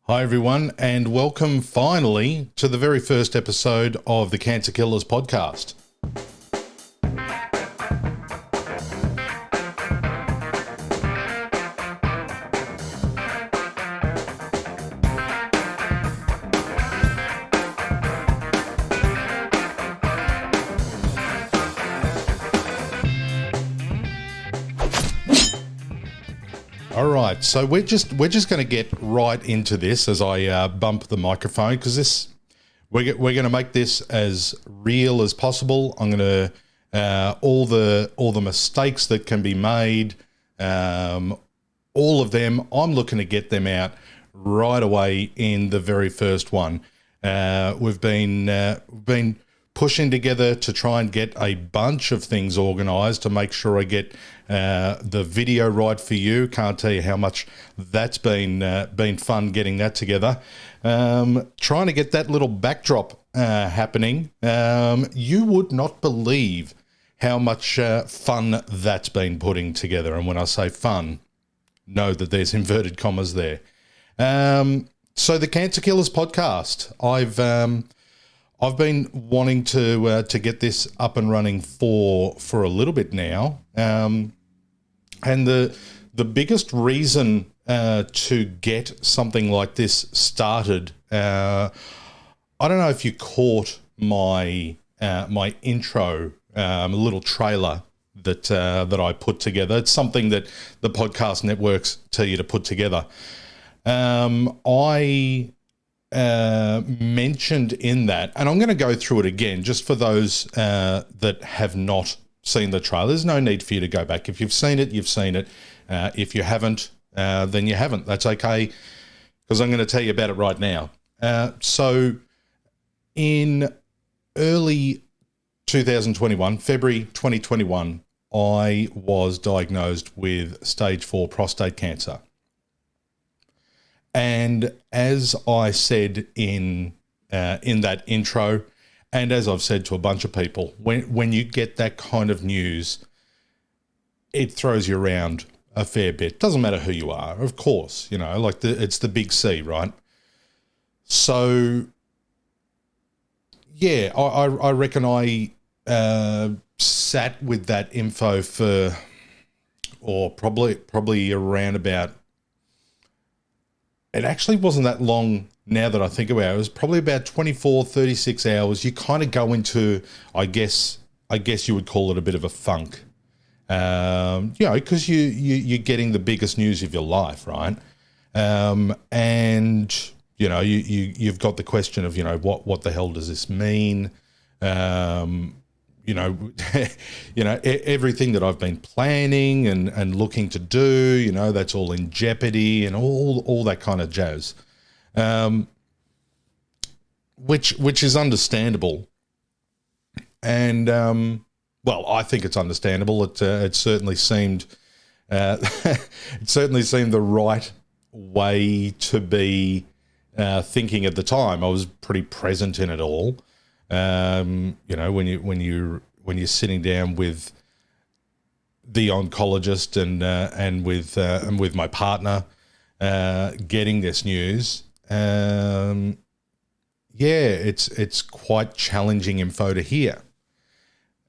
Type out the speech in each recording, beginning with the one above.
Hi everyone, and welcome finally to the very first episode of the Cancer Killers podcast. All right, so we're just going to get right into this as I bump the microphone because we're going to make this as real as possible. I'm going to all the mistakes that can be made, all of them. I'm looking to get them out right away in the very first one. We've been pushing together to try and get a bunch of things organised to make sure I get the video right for you. Can't tell you how much that's been fun getting that together. Trying to get that little backdrop happening. You would not believe how much fun that's been putting together. And when I say fun, know that there's inverted commas there. So the Cancer Killers podcast, I've been wanting to get this up and running for a little bit now, and the biggest reason to get something like this started, I don't know if you caught my my intro, a little trailer that I put together. It's something that the podcast networks tell you to put together. I mentioned in that, and I'm going to go through it again just for those that have not seen the trailer. There's no need for you to go back. If you've seen it, you've seen it. If you haven't, then you haven't. That's okay, because I'm going to tell you about it right now. So in early 2021, February 2021, I was diagnosed with stage 4 prostate cancer. And as I said in that intro, and as I've said to a bunch of people, when you get that kind of news, it throws you around a fair bit. Doesn't matter who you are, of course, like it's the big C, right? So, yeah, I reckon I sat with that info for, or probably around about. It actually wasn't that long now that I think about it. It was probably about 24, 36 hours. You kind of go into, I guess you would call it a bit of a funk. Because you're getting the biggest news of your life, right? And, you've got the question of, what the hell does this mean? Everything that I've been planning and looking to do, that's all in jeopardy and all that kind of jazz, which is understandable. And, I think it's understandable. It certainly seemed, the right way to be thinking at the time. I was pretty present in it all. When you're sitting down with the oncologist and with my partner, getting this news, it's quite challenging info to hear.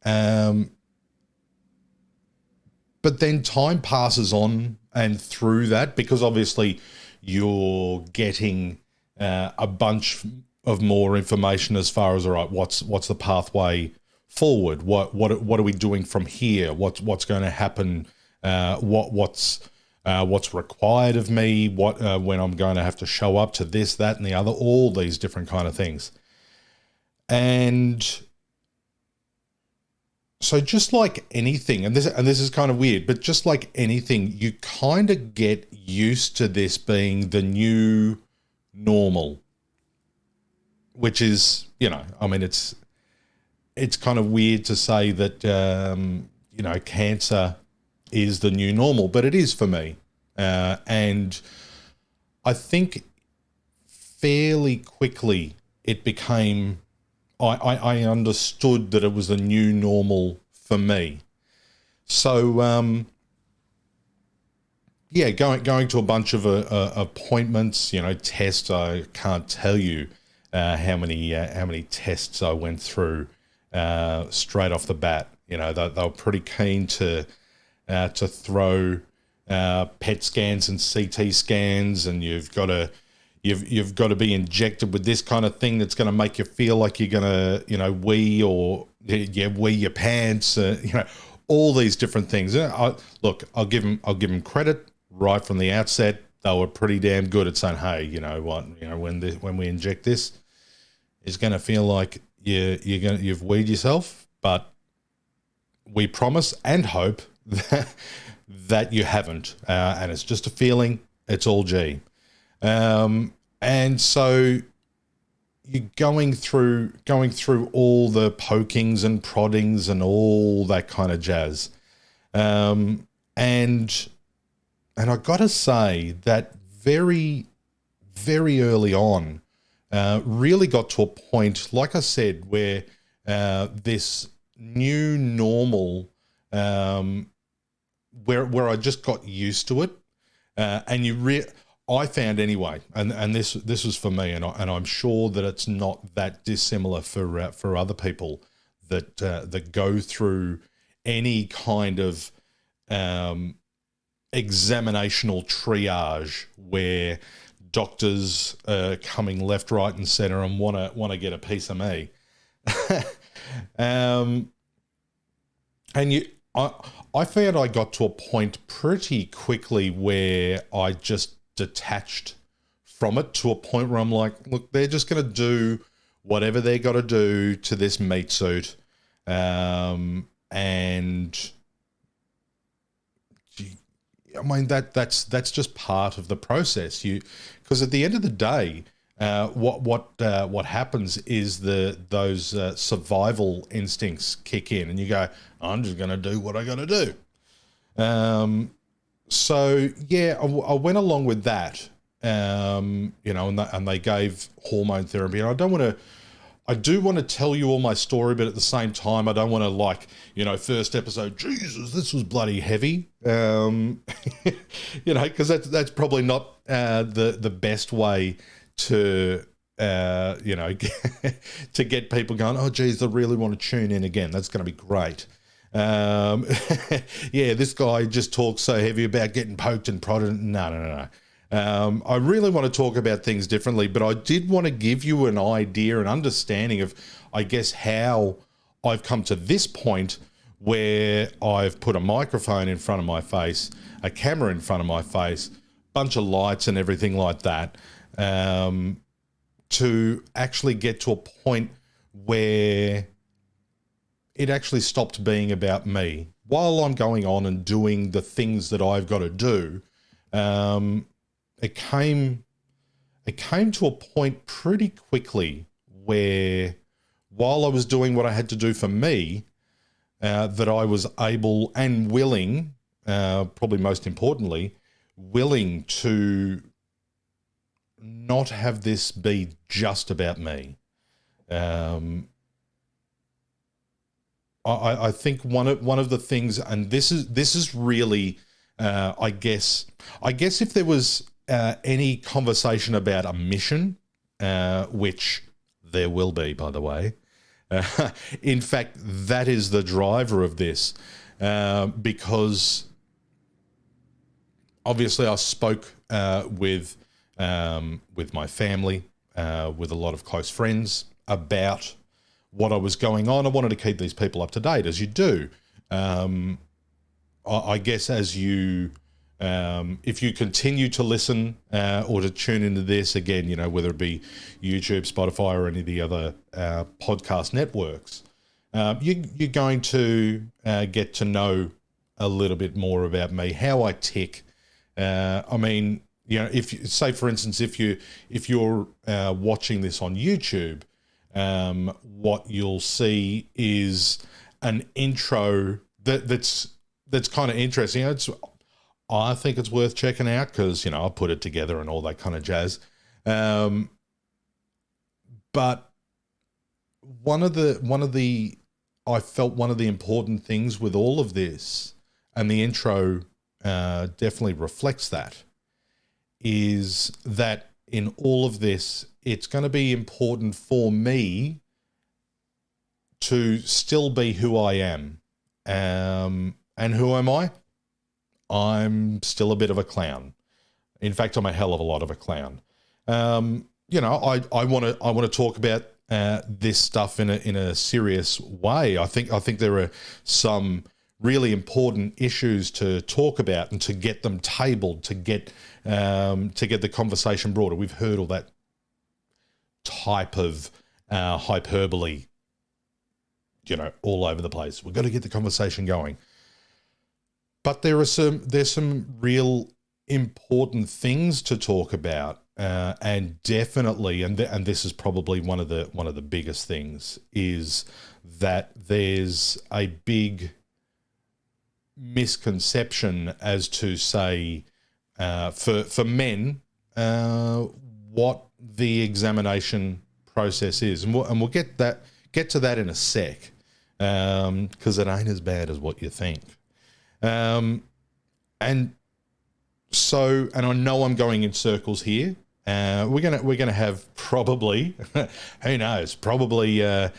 But then time passes on, and through that, because obviously you're getting a bunch of more information as far as, all right, what's the pathway forward? What are we doing from here? What's going to happen? What's required of me? When I'm going to have to show up to this, that, and the other, all these different kind of things. And so just like anything, and this is kind of weird, but just like anything, you kind of get used to this being the new normal. Which is, it's kind of weird to say that, cancer is the new normal, but it is for me. And I think fairly quickly it became, I understood that it was the new normal for me. So yeah, going to a bunch of appointments, tests. I can't tell you how many tests I went through straight off the bat. They were pretty keen to throw PET scans and CT scans, and you've got to be injected with this kind of thing that's going to make you feel like you're going to wee, or wee your pants, all these different things. Look, I'll give them credit right from the outset. They were pretty damn good at saying, hey, you know what, when we inject this, it's going to feel like you've weed yourself, but we promise and hope that you haven't, and it's just a feeling. It's all G. And so you're going through all the pokings and proddings and all that kind of jazz. And I got to say that very, very early on, really got to a point, like I said, where this new normal, where I just got used to it, and I found anyway, and this was for me, and I'm sure that it's not that dissimilar for other people that go through any kind of examinational triage where doctors are coming left, right, and center and want to get a piece of me. And I found I got to a point pretty quickly where I just detached from it, to a point where I'm like, look, they're just going to do whatever they got to do to this meat suit. And I mean, that's just part of the process. Because at the end of the day, what happens is those survival instincts kick in, and you go, I'm just going to do what I got to do. So yeah, I went along with that, and they gave hormone therapy, and I do want to tell you all my story, but at the same time, I don't want to first episode, Jesus, this was bloody heavy, because that's probably not the best way to to get people going, oh geez, they really want to tune in again. That's going to be great. Yeah, this guy just talks so heavy about getting poked and prodded. No. I really want to talk about things differently, but I did want to give you an idea, an understanding of, I guess, how I've come to this point where I've put a microphone in front of my face, a camera in front of my face, bunch of lights and everything like that, to actually get to a point where it actually stopped being about me. While I'm going on and doing the things that I've got to do, it came to a point pretty quickly where, while I was doing what I had to do for me, that I was able and willing, probably most importantly, willing to not have this be just about me. I think one of the things, and this is really, I guess if there was any conversation about a mission, which there will be, by the way. In fact, that is the driver of this, because obviously I spoke with my family, with a lot of close friends about what I was going on. I wanted to keep these people up to date, as you do. I guess as you, if you continue to listen or to tune into this again, whether it be YouTube, Spotify, or any of the other podcast networks, you're going to get to know a little bit more about me, how I tick. I mean, if you say, for instance, if you're watching this on YouTube, what you'll see is an intro that's kind of interesting. I think it's worth checking out because I put it together and all that kind of jazz. But one of the I felt one of the important things with all of this and the intro definitely reflects that, is that in all of this, it's going to be important for me to still be who I am. And who am I? I'm still a bit of a clown. In fact, I'm a hell of a lot of a clown. I want to talk about this stuff in a serious way. I think there are some really important issues to talk about and to get them tabled, to get the conversation broader. We've heard all that type of hyperbole, all over the place. We've got to get the conversation going. But there's some real important things to talk about, and definitely, and this is probably one of the biggest things, is that there's a big misconception as to, say, for men, what the examination process is, and we'll get to that in a sec, because it ain't as bad as what you think. And I know I'm going in circles here. We're gonna have probably, who knows, probably a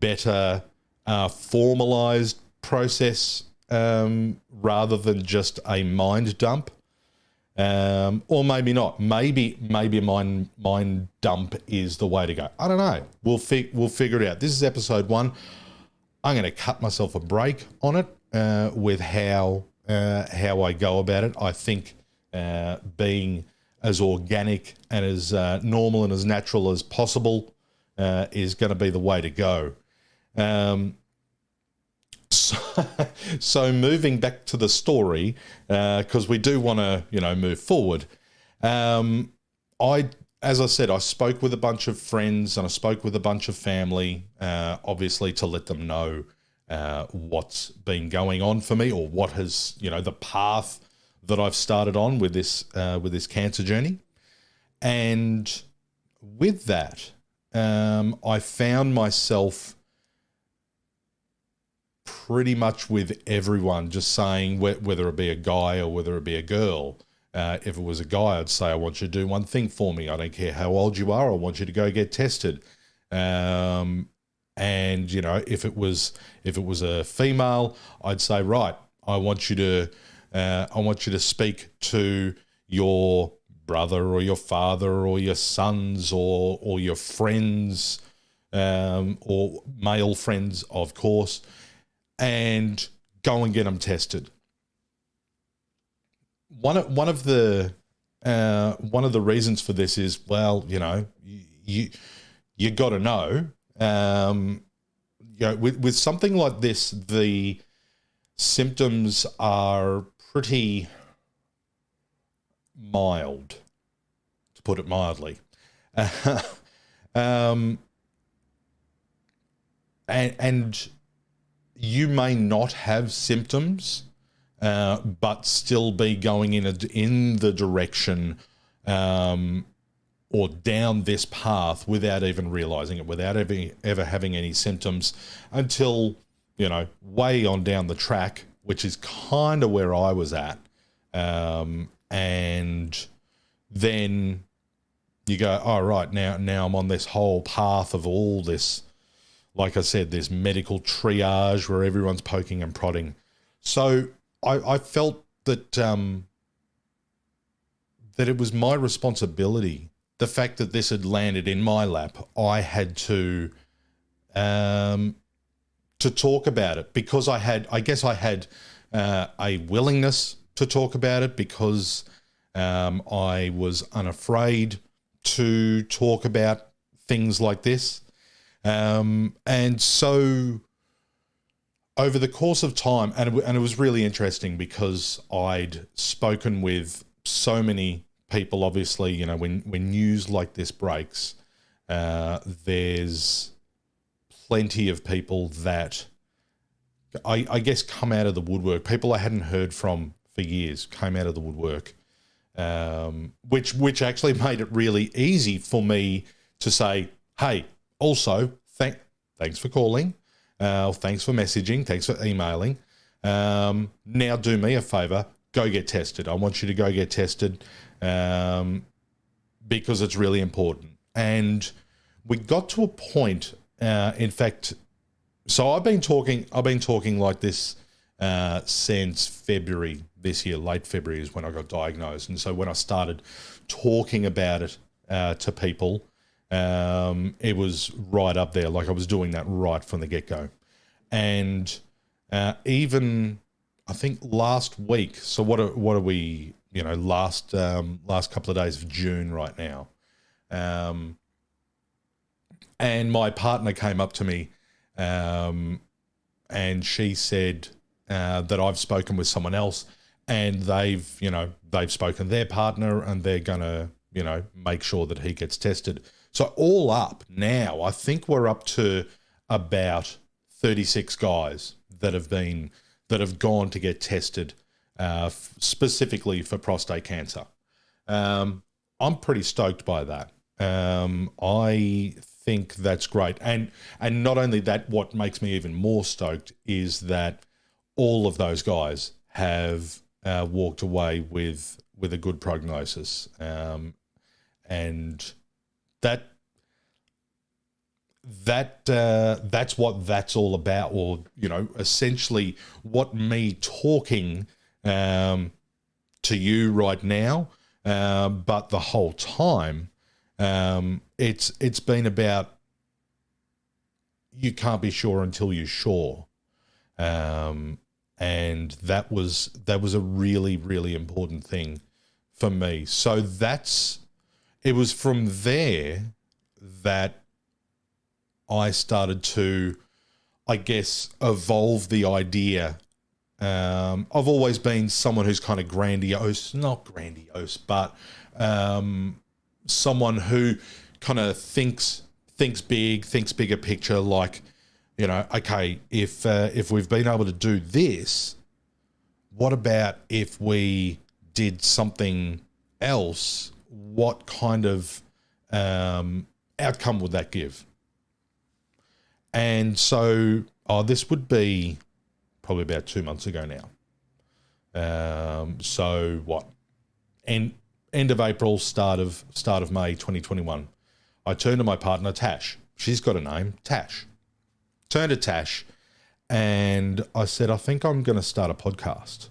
better formalized process rather than just a mind dump, or maybe not. Maybe a mind dump is the way to go. I don't know. We'll figure it out. This is episode 1. I'm going to cut myself a break on it with how I go about it. I think being as organic and as normal and as natural as possible is going to be the way to go. So moving back to the story, because we do want to, move forward. As I said, I spoke with a bunch of friends and I spoke with a bunch of family, obviously to let them know what's been going on for me, or what has, the path that I've started on with this cancer journey. And with that, I found myself pretty much with everyone just saying, whether it be a guy or whether it be a girl. If it was a guy, I'd say, I want you to do one thing for me. I don't care how old you are. I want you to go get tested. And if it was a female, I'd say, right, I want you to speak to your brother or your father or your sons or your friends, or male friends, of course, and go and get them tested. One of the reasons for this is, well, you got to know, with something like this, the symptoms are pretty mild, to put it mildly, and you may not have symptoms, but still be going in the direction or down this path without even realizing it, without ever having any symptoms, until, way on down the track, which is kind of where I was at. And then you go, oh, right, now I'm on this whole path of all this, like I said, this medical triage where everyone's poking and prodding. So I felt that that it was my responsibility. The fact that this had landed in my lap, I had to talk about it, because I had a willingness to talk about it, because I was unafraid to talk about things like this. And so over the course of time, and it was really interesting, because I'd spoken with so many people. Obviously, when news like this breaks, there's plenty of people that I guess come out of the woodwork. People I hadn't heard from for years came out of the woodwork, which actually made it really easy for me to say, hey, also, thanks for calling, thanks for messaging, thanks for emailing. Now do me a favor, go get tested. I want you to go get tested because it's really important. And we got to a point, in fact, so I've been talking like this since February this year. Late February is when I got diagnosed. And so when I started talking about it to people, it was right up there. Like I was doing that right from the get-go. And even I think last week, so what are we, last couple of days of June right now. And my partner came up to me and she said that I've spoken with someone else and they've spoken to their partner and they're going to, make sure that he gets tested. So all up now, I think we're up to about 36 guys that have gone to get tested specifically for prostate cancer. I'm pretty stoked by that. I think that's great. And not only that, what makes me even more stoked is that all of those guys have walked away with a good prognosis. And that's what that's all about, or essentially what me talking to you right now, but the whole time it's been about you can't be sure until you're sure, and that was a really, really important thing for me. So it was from there that I started to, I guess, evolve the idea. I've always been someone who's kind of not grandiose, but someone who kind of thinks big, thinks bigger picture. Like, okay, if we've been able to do this, what about if we did something else? What kind of outcome would that give? And so, this would be probably about 2 months ago now. So what? End of April, start of May 2021. I turned to my partner, Tash. She's got a name, Tash. Turned to Tash, and I said, I think I'm going to start a podcast.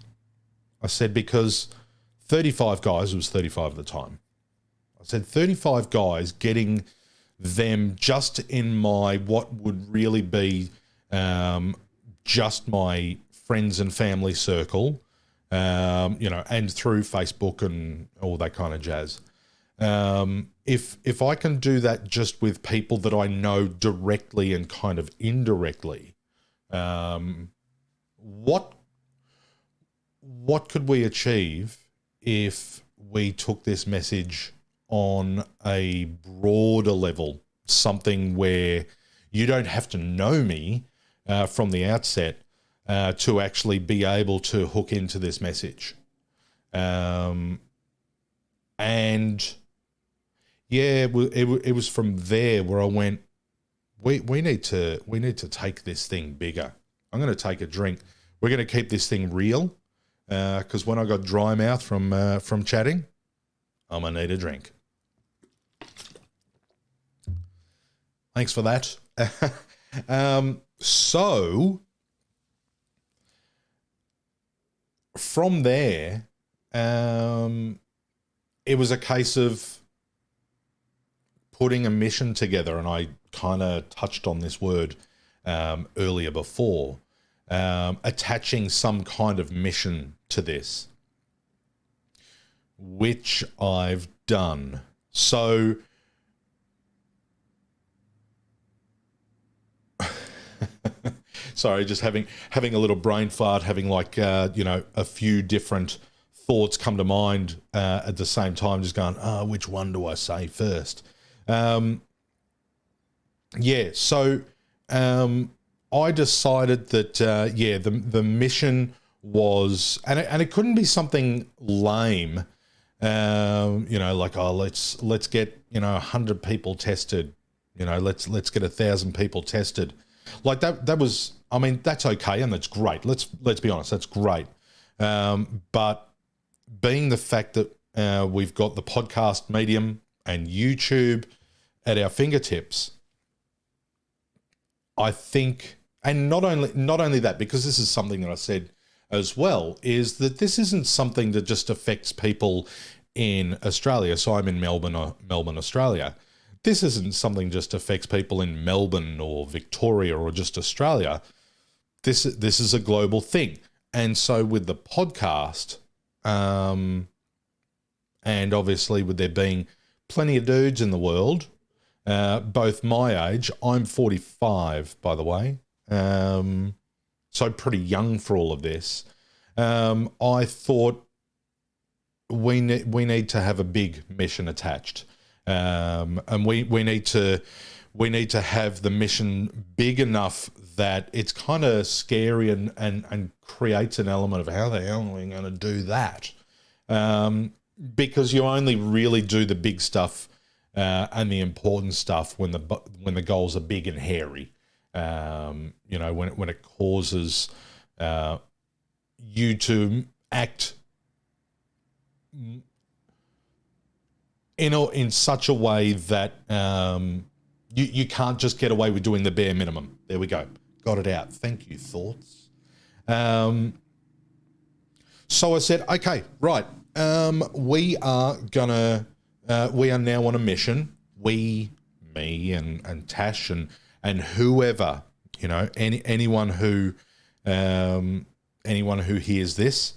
I said, because 35 guys, it was 35 at the time. I said 35 guys, getting them just in my, what would really be just my friends and family circle, and through Facebook and all that kind of jazz. If I can do that just with people that I know directly and kind of indirectly, what could we achieve if we took this message on a broader level, something where you don't have to know me from the outset to actually be able to hook into this message. And yeah, it was from there where I went, we need to take this thing bigger. I'm going to take a drink. We're going to keep this thing real, because when I got dry mouth from chatting, I'm going to need a drink. Thanks for that. So from there, it was a case of putting a mission together, and I kind of touched on this word earlier before, attaching some kind of mission to this, which I've done. So sorry, just having a little brain fart, having like a few different thoughts come to mind at the same time, just going, which one do I say first? So I decided that the mission was, and it couldn't be something lame, like, let's get 100 people tested, let's get 1,000 people tested. Like that was I mean, that's okay and that's great. Let's be honest, that's great. But being the fact that we've got the podcast medium and YouTube at our fingertips, I think, and not only that, because this is something that I said as well, is that this isn't something that just affects people in Australia. So I'm in Melbourne, Australia. This isn't something just affects people in Melbourne or Victoria or just Australia. This is a global thing. And so with the podcast, and obviously with there being plenty of dudes in the world, both my age, I'm 45, by the way, so pretty young for all of this. I thought we need to have a big mission attached, and we need to have the mission big enough that it's kind of scary and creates an element of how the hell are we going to do that? Because you only really do the big stuff and the important stuff when the goals are big and hairy. When it causes you to act in such a way that you can't just get away with doing the bare minimum. There we go. Got it out. Thank you, thoughts. So I said, okay, right. We are now on a mission. Me and Tash and whoever, anyone who hears this,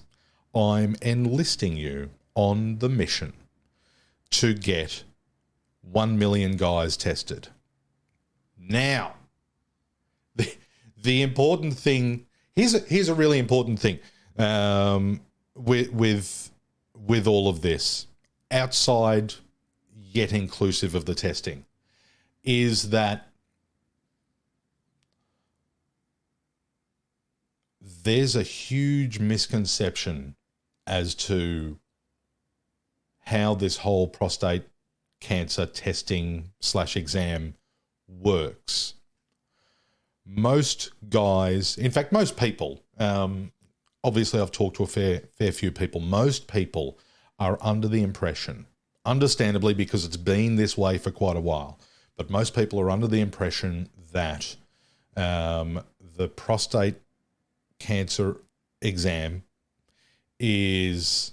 I'm enlisting you on the mission to get 1 million guys tested. Now, the important thing, here's a really important thing with all of this, outside yet inclusive of the testing, is that there's a huge misconception as to how this whole prostate cancer testing / exam works. Most guys, in fact, most people, obviously I've talked to a fair few people, most people are under the impression, understandably because it's been this way for quite a while, but most people are under the impression that the prostate cancer exam is,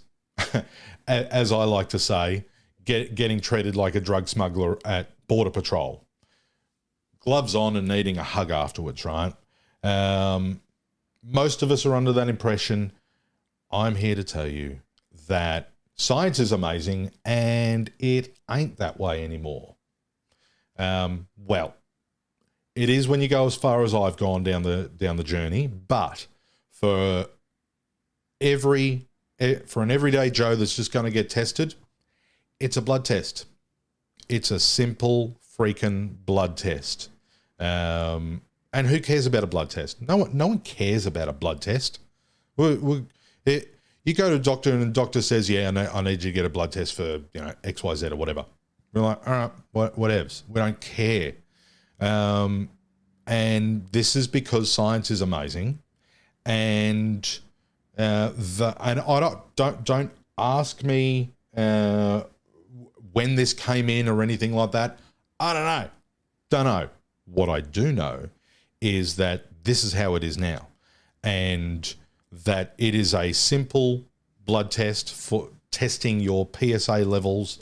as I like to say, getting treated like a drug smuggler at Border Patrol. Gloves on and needing a hug afterwards, right? Most of us are under that impression. I'm here to tell you that science is amazing and it ain't that way anymore. Well, it is when you go as far as I've gone down the journey, but for an everyday Joe that's just going to get tested, it's a blood test. It's a simple freaking blood test. And who cares about a blood test? No one cares about a blood test. You go to a doctor and the doctor says, yeah, I need you to get a blood test for X, Y, Z or whatever. We're like, all right, whatevs. We don't care. And this is because science is amazing. And I don't ask me when this came in or anything like that. I don't know. What I do know is that this is how it is now, and that it is a simple blood test for testing your PSA levels.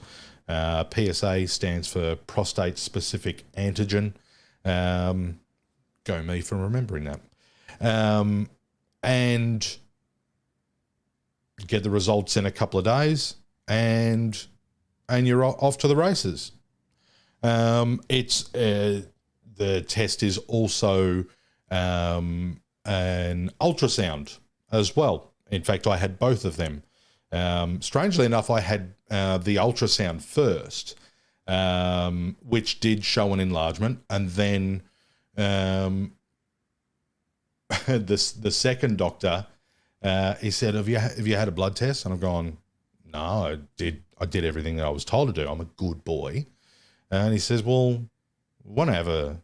PSA stands for prostate specific antigen. Go me for remembering that. And get the results in a couple of days, and you're off to the races. The test is also an ultrasound as well. In fact, I had both of them. Strangely enough, I had the ultrasound first, which did show an enlargement, and then the second doctor, he said, "Have you had a blood test?" And I've gone, "No, I did everything that I was told to do. I'm a good boy." And he says, "Well, want to have a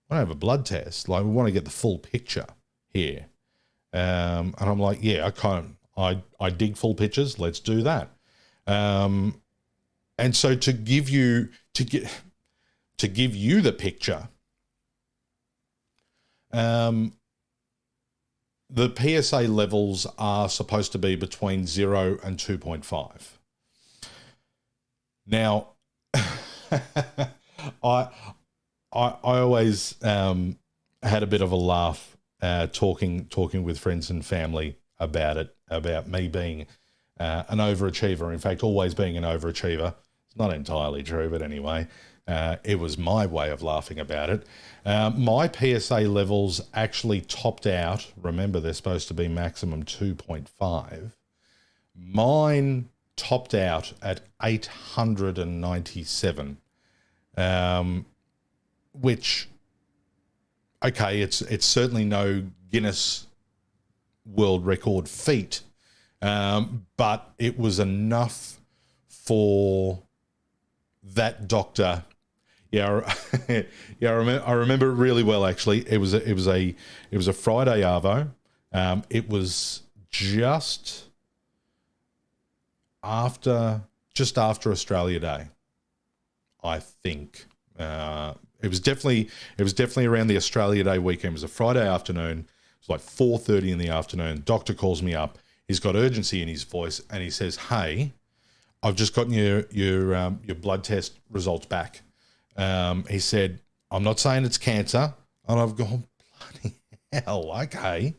I have a blood test. Like, we want to get the full picture here. And I'm like, yeah, I dig full pictures. Let's do that. And so to give you the picture, the PSA levels are supposed to be between 0 and 2.5. Now, I always had a bit of a laugh talking with friends and family about it, about me being an overachiever. In fact, always being an overachiever. It's not entirely true, but anyway, it was my way of laughing about it. My PSA levels actually topped out. Remember, they're supposed to be maximum 2.5. Mine topped out at 897, which, okay, it's certainly no Guinness World Record feat, but it was enough for that doctor. Yeah, yeah, I remember it really well. Actually, it was a Friday arvo. It was just after Australia Day, I think. It was definitely around the Australia Day weekend. It was a Friday afternoon. It was like 4:30 in the afternoon. Doctor calls me up. He's got urgency in his voice, and he says, "Hey, I've just gotten your blood test results back." He said, "I'm not saying it's cancer," and I've gone, "Bloody hell, okay."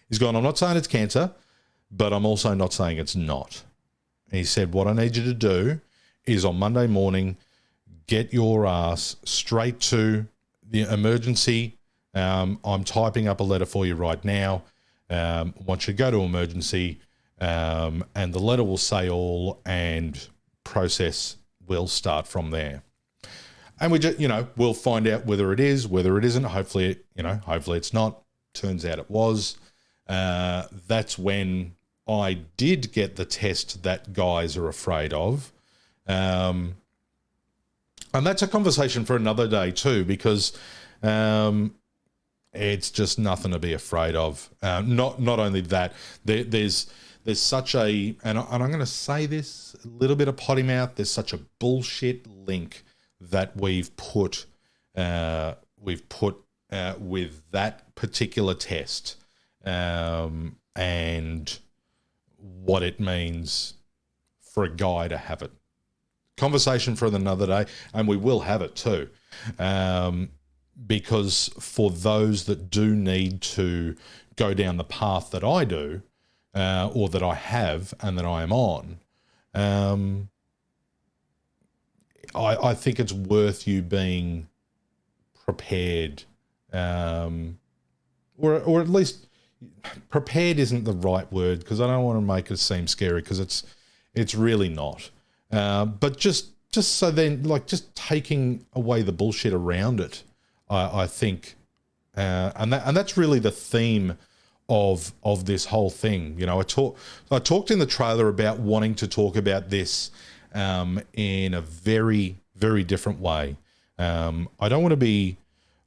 He's gone, "I'm not saying it's cancer, but I'm also not saying it's not." And he said, "What I need you to do is on Monday morning, get your ass straight to the emergency. I'm typing up a letter for you right now. Want you to go to emergency, and the letter will say all, and process will start from there." And we just, we'll find out whether it is, whether it isn't. Hopefully, hopefully it's not. Turns out it was. That's when I did get the test that guys are afraid of. And that's a conversation for another day too, because it's just nothing to be afraid of. Not only that, there's such a, and I'm going to say this, a little bit of potty mouth, there's such a bullshit link that we've put with that particular test, and what it means for a guy to have it. Conversation for another day, and we will have it too, because for those that do need to go down the path that I do, or that I have and that I am on, I think it's worth you being prepared, or at least prepared isn't the right word, because I don't want to make it seem scary, because it's really not. But just so then, like, just taking away the bullshit around it, I think, and that's really the theme of this whole thing. I talked in the trailer about wanting to talk about this in a very, very different way. I don't want to be.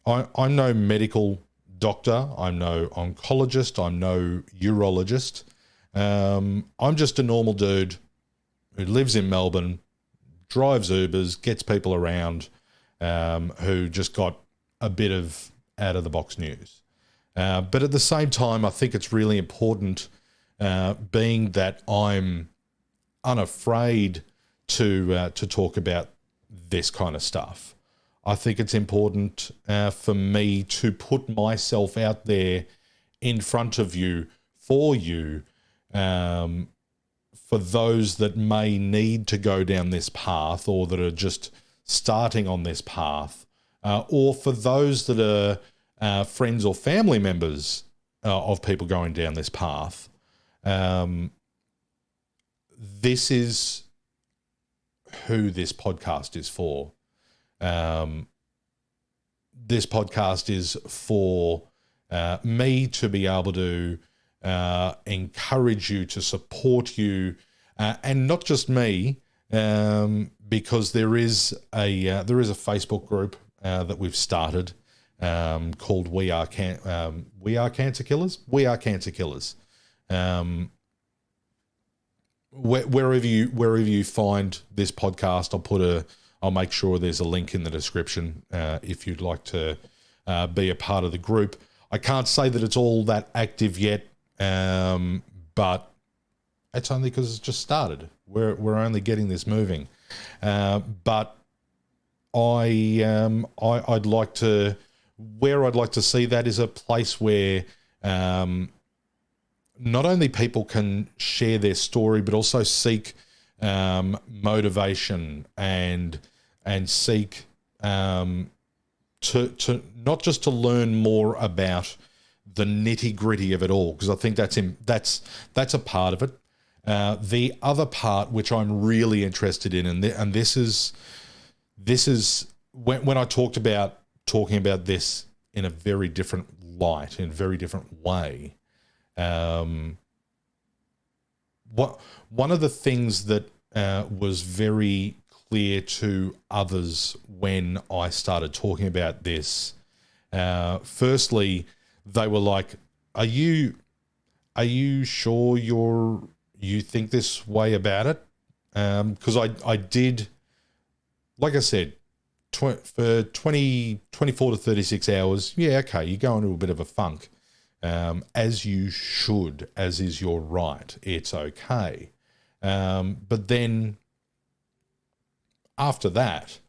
I'm no medical doctor. I'm no oncologist. I'm no urologist. I'm just a normal dude who lives in Melbourne, drives Ubers, gets people around, who just got a bit of out-of-the-box news. But at the same time, I think it's really important, being that I'm unafraid to talk about this kind of stuff. I think it's important for me to put myself out there in front of you, for you, for those that may need to go down this path, or that are just starting on this path, or for those that are friends or family members of people going down this path. This is who this podcast is for. This podcast is for me to be able to encourage you, to support you, and not just me, because there is a Facebook group that we've started, called We Are Cancer Killers. We Are Cancer Killers. Wherever you find this podcast, I'll make sure there's a link in the description if you'd like to be a part of the group. I can't say that it's all that active yet, but it's only because it's just started. We're only getting this moving, but I'd like to. Where I'd like to see that is a place where not only people can share their story, but also seek motivation and seek to not just to learn more about the nitty gritty of it all, because I think that's a part of it. The other part, which I'm really interested in, and this is when I talking about this in a very different light, in a very different way. One of the things that was very clear to others when I started talking about this, firstly, they were like, "Are you sure you think this way about it?" Because I did, like I said, for 24 to 36 hours, yeah, okay, you go into a bit of a funk, as you should, as is your right. It's okay. But then after that,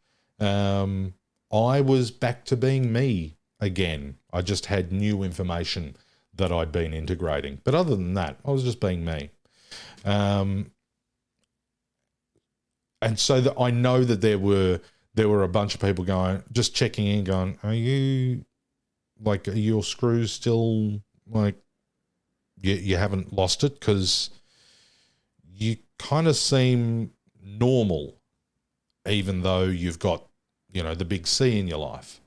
I was back to being me again. I just had new information that I'd been integrating. But other than that, I was just being me. And so that I know that there were a bunch of people just checking in, going, are your screws still, like, you haven't lost it? Because you kind of seem normal, even though you've got, the big C in your life.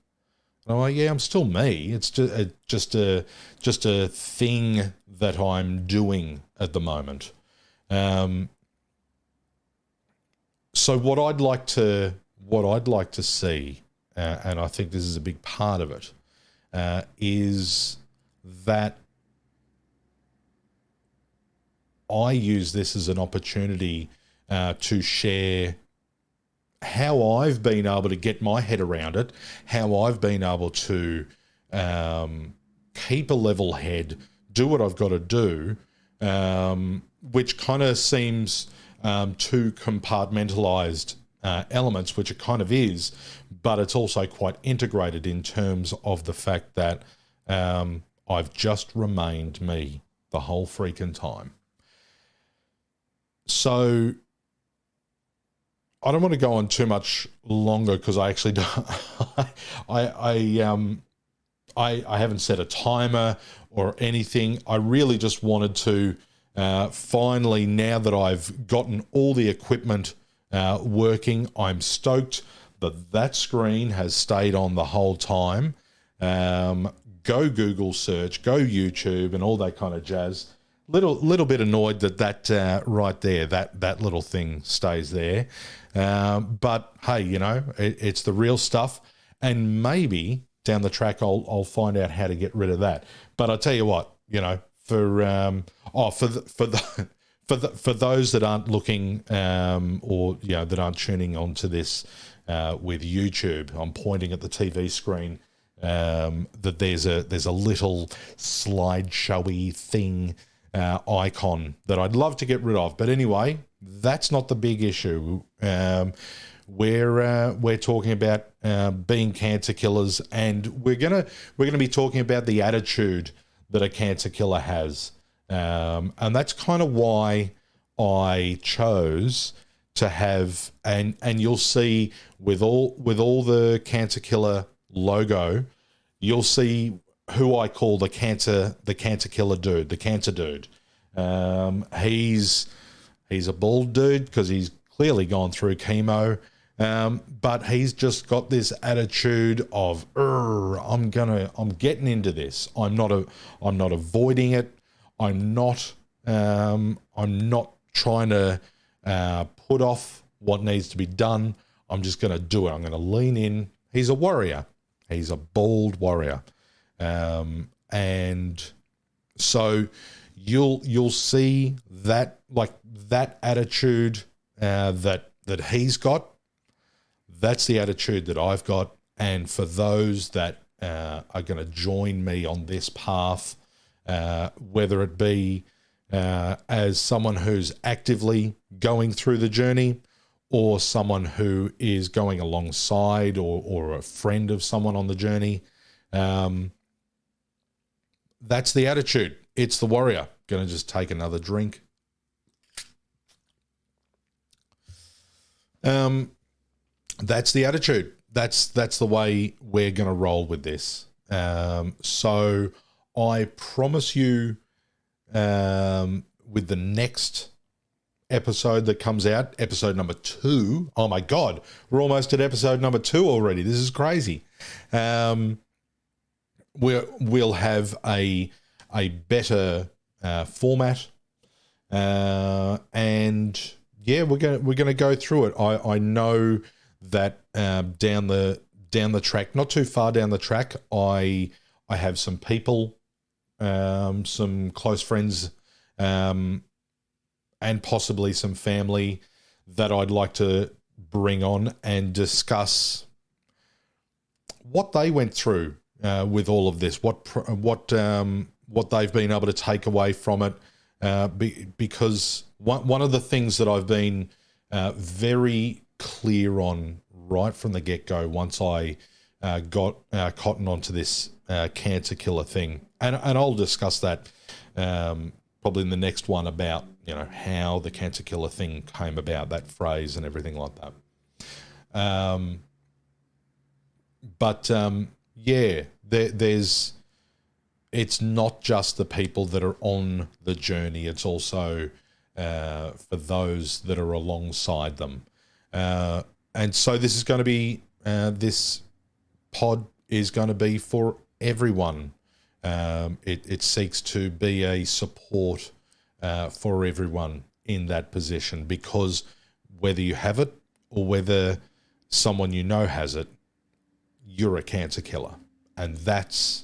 And I'm like, yeah, I'm still me. It's just a thing that I'm doing at the moment. So what I'd like to see, and I think this is a big part of it, is that I use this as an opportunity to share how I've been able to get my head around it, how I've been able to keep a level head, do what I've got to do, which kind of seems too compartmentalized elements, which it kind of is, but it's also quite integrated in terms of the fact that I've just remained me the whole freaking time. So I don't want to go on too much longer because I actually don't. I haven't set a timer or anything. I really just wanted to finally, now that I've gotten all the equipment working, I'm stoked that screen has stayed on the whole time. Go Google search, go YouTube, and all that kind of jazz. Little bit annoyed that right there, that little thing stays there. But hey, it's the real stuff, and maybe down the track I'll find out how to get rid of that. But I'll tell you what, for those that aren't looking or that aren't tuning onto this with YouTube, I'm pointing at the TV screen. That there's a little slideshowy thing icon that I'd love to get rid of. But anyway, that's not the big issue. We're talking about being cancer killers, and we're gonna be talking about the attitude that a cancer killer has, and that's kind of why I chose to have, and you'll see with all the cancer killer logo, you'll see who I call the cancer killer dude, the cancer dude. He's a bald dude because he's clearly gone through chemo, but he's just got this attitude of, I'm getting into this. I'm not avoiding it. I'm not trying to put off what needs to be done. I'm just going to do it. I'm going to lean in. He's a warrior. He's a bald warrior. And so you'll see that, like, that attitude that he's got. That's the attitude that I've got. And for those that are going to join me on this path, whether it be as someone who's actively going through the journey, or someone who is going alongside, or a friend of someone on the journey, that's the attitude. It's the warrior. Going to just take another drink. That's the attitude. That's the way we're going to roll with this. So I promise you, with the next episode that comes out, episode number 2. Oh my God, we're almost at episode number 2 already. This is crazy. We'll have a better format, and yeah, we're gonna go through it. I know that down the track, not too far down the track, I have some people, some close friends, and possibly some family that I'd like to bring on and discuss what they went through with all of this, what they've been able to take away from it, because one of the things that I've been very clear on right from the get-go, once I got cotton onto this cancer killer thing, and I'll discuss that probably in the next one, about how the cancer killer thing came about, that phrase and everything like that. Yeah, it's not just the people that are on the journey, it's also for those that are alongside them. And so this is going to be, this pod is going to be for everyone. It seeks to be a support for everyone in that position, because whether you have it or whether someone has it, you're a cancer killer. And that's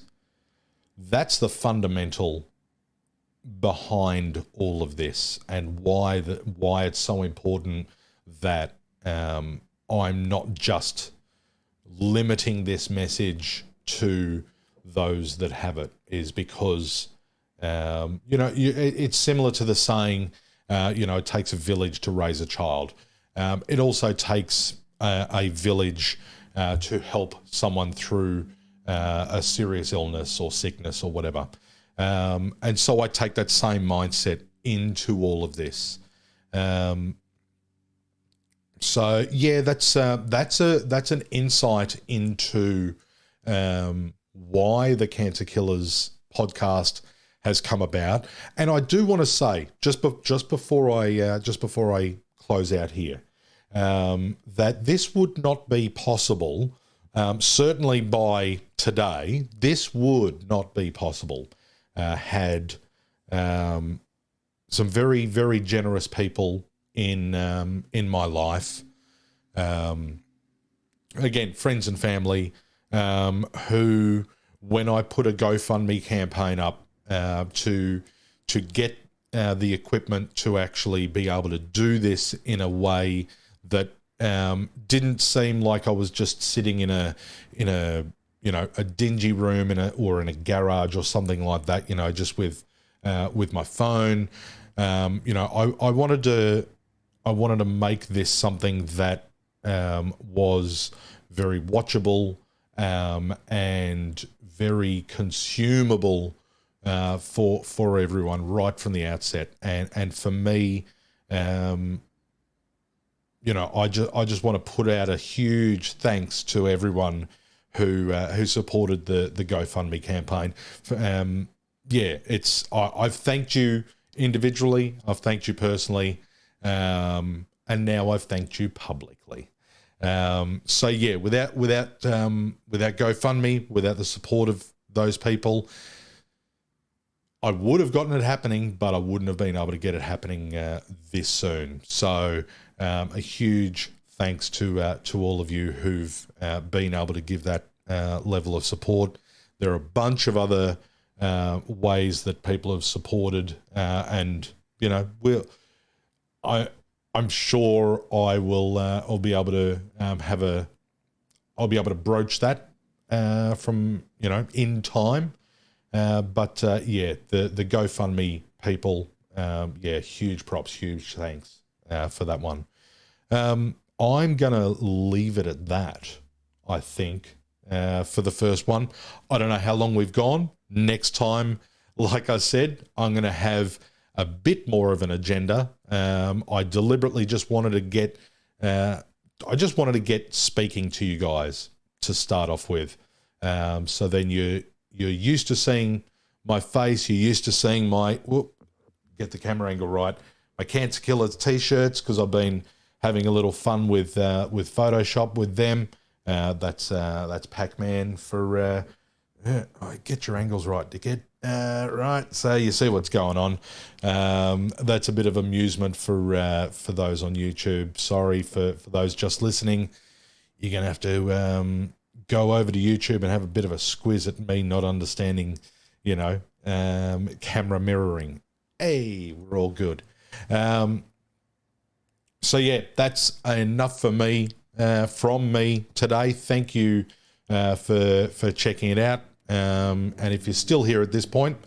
the fundamental behind all of this, and why it's so important that I'm not just limiting this message to those that have it, is because it's similar to the saying, it takes a village to raise a child. It also takes a village to help someone through a serious illness or sickness or whatever. And so I take that same mindset into all of this. So yeah, that's an insight into why the Cancer Killers podcast has come about. And I do want to say, just before I close out here, that this would not be possible. Certainly by today, this would not be possible had some very, very generous people in my life, again, friends and family, who, when I put a GoFundMe campaign up to get the equipment to actually be able to do this in a way that didn't seem like I was just sitting in a dingy room or in a garage or something like that, just with my phone. I wanted to make this something that was very watchable and very consumable for everyone right from the outset. And for me, I just want to put out a huge thanks to everyone who supported the GoFundMe campaign. I've thanked you individually, I've thanked you personally, and now I've thanked you publicly. So yeah, without GoFundMe, without the support of those people, I would have gotten it happening, but I wouldn't have been able to get it happening this soon. So a huge thanks to all of you who've been able to give that level of support. There are a bunch of other ways that people have supported, and you know, I'm sure I'll be able to I'll be able to broach that from, you know, in time. But yeah, the GoFundMe people, yeah, huge props, huge thanks for that one. I'm going to leave it at that, I think, for the first one. I don't know how long we've gone. Next time, like I said, I'm going to have a bit more of an agenda. I deliberately just wanted to get, speaking to you guys to start off with. So then you're used to seeing my face. You're used to seeing my, get the camera angle right, my Cancer Killers t-shirts, because I've been having a little fun with Photoshop with them. That's Pac-Man for, get your angles right, dickhead. Right, so you see what's going on. That's a bit of amusement for those on YouTube. Sorry for those just listening. You're going to have to go over to YouTube and have a bit of a squiz at me not understanding, you know, camera mirroring. Hey, we're all good. So yeah, that's enough for me, from me today. Thank you for checking it out. And if you're still here at this point,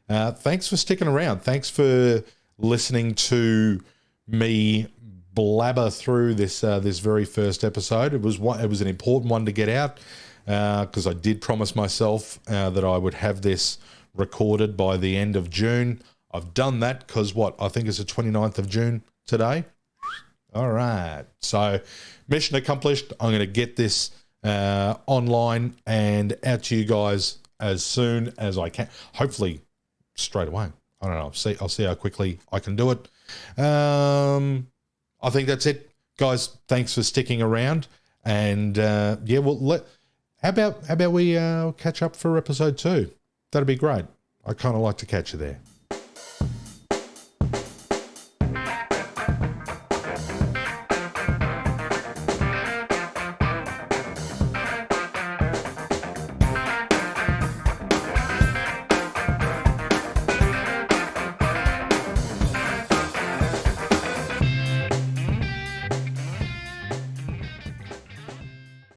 thanks for sticking around. Thanks for listening to me blabber through this very first episode. It was an important one to get out, because I did promise myself that I would have this recorded by the end of June. I've done that because I think it's the 29th of June today. All right. So mission accomplished. I'm going to get this online and out to you guys as soon as I can. Hopefully straight away. I don't know. I'll see how quickly I can do it. I think that's it, guys. Thanks for sticking around. And yeah, well, how about we catch up for episode 2? That'd be great. I kind of like to catch you there.